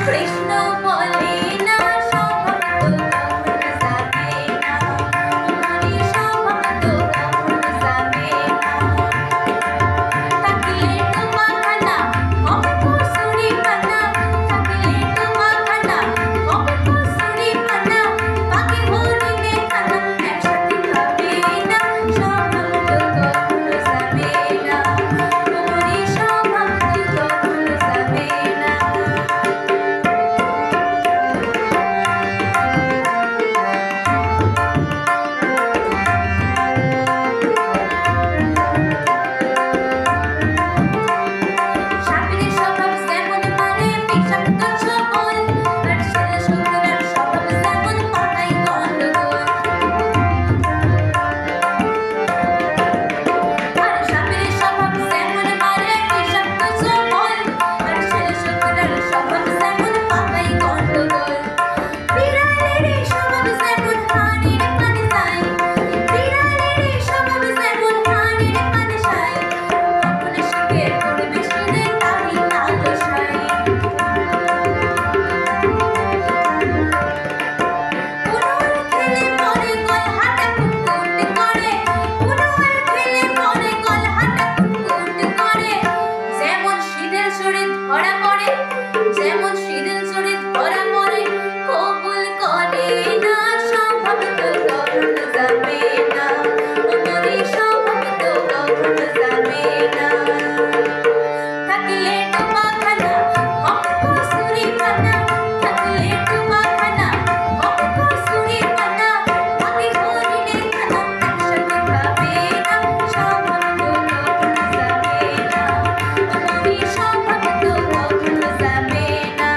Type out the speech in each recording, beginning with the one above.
কৃষ্ণ বলে না স্বভাব তো কখনো যাবে না, তোমারই স্বভাব তো কখনো যাবে না। থাকলে তোমাখানা হবে কসুরি পানা, থাকলে তোমাখানা হবে কসুরি পানা, বাকি হরিণে খানা একসাথে খাবে না, স্বভাব তো কখনো যাবে না, তোমারই স্বভাব তো কখনো যাবে না। সাপের স্বভাব যেমন মারে বিষাক্ত ছোবল, আর ছেলে শুকুরের স্বভাব যেমন পাতায় গন্ডগোল। আর সাপের স্বভাব যেমন মারে বিষাক্ত ছোবল, আর ছেলে শুকুরের স্বভাব যেমন পাতায় গন্ডগোল। বিড়ালের স্বভাব যেমন হাড়ির পানে যায়, বিড়ালের স্বভাব যেমন হাড়ির পানে যায়, কখন শিখে পড়বে শুনে তারই লালসায়। উনুন খেলে পরে গল হাঁটা কুটকুট করে, উনুন খেলে পরে গল হাঁটা কুটকুট করে, যেমন শীতের চড়ে ধরা পড়ে, যেমন শীতের চড়ে ধরা পড়ে, কবুল করে না স্বভাব তো কখনো যাবে না, তোমারই স্বভাব তো কখনো যাবে না। থাকলে তোমাখানা হবে কসুরি পানা, থাকলে তোমাখানা হবে কসুরি পানা, বাকি হরিণে খানা একসাথে খাবে না, স্বভাব তো কখনো যাবে না, তোমারই স্বভাব তো কখনো যাবে না।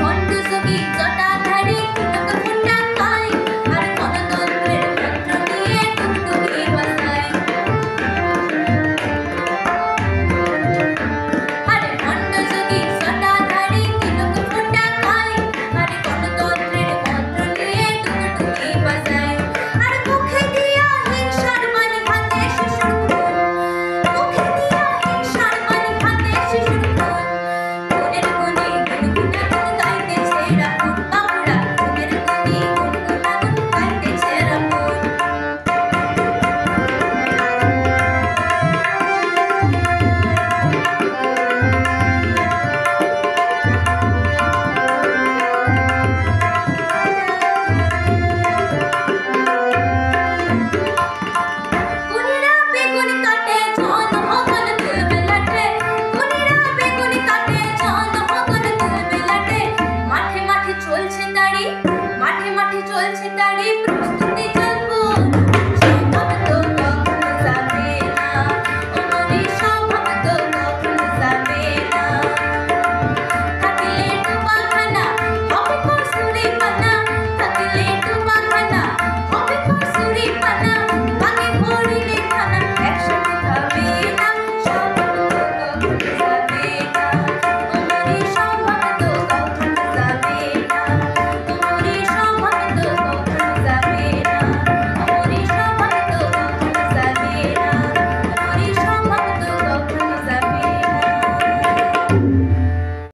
ভণ্ডযোগী জটাধারী তিলক ফোঁটা খায়, আর গণতন্ত্রের মন্ত্র নিয়ে টুকটুকি বাজায়। আর ভণ্ডযোগী জটাধারী তিলক ফোঁটা খায়, আর গণতন্ত্রের মন্ত্র নিয়ে টুকটুকি বাজায়। আর মুখে দিয়া হিংসার বাণী হাতে শিশুর খুন, মুখে দিয়া হিংসার বাণী হাতে শিশুর খুন। গুণের গুণে গুনগুনাগুন গাইতেছে রাবণ বাবুরা, গুণের গুণে গুনগুনাগুন গাইতেছে রাবণ। গুণীরা বেগুন কাটে জন হগল তুলবে লাটে, গুণীরা বেগুন কাটে জন হগল তুলবে লাটে। মাঠে মাঠে চলছে তাড়ি, মাঠে মাঠে চলছে তাড়ি, প্রস্তুতি জল্পন, স্বভাব তো কখনো যাবে না, তোমারই স্বভাব তো কখনো যাবে না। থাকলে তোমাখানা হবে কসুরি পানা, থাকলে তোমাখানা হবে কসুরি পানা, বাকি হরিণে খানা একসাথে খাবে না, স্বভাব তো কখনো যাবে না, তোমারই স্বভাব তো কখনো যাবে না, তোমারই স্বভাব তো কখনো যাবে না, তোমারই স্বভাব তো কখনো যাবে না, তোমারই স্বভাব তো কখনো যাবে না।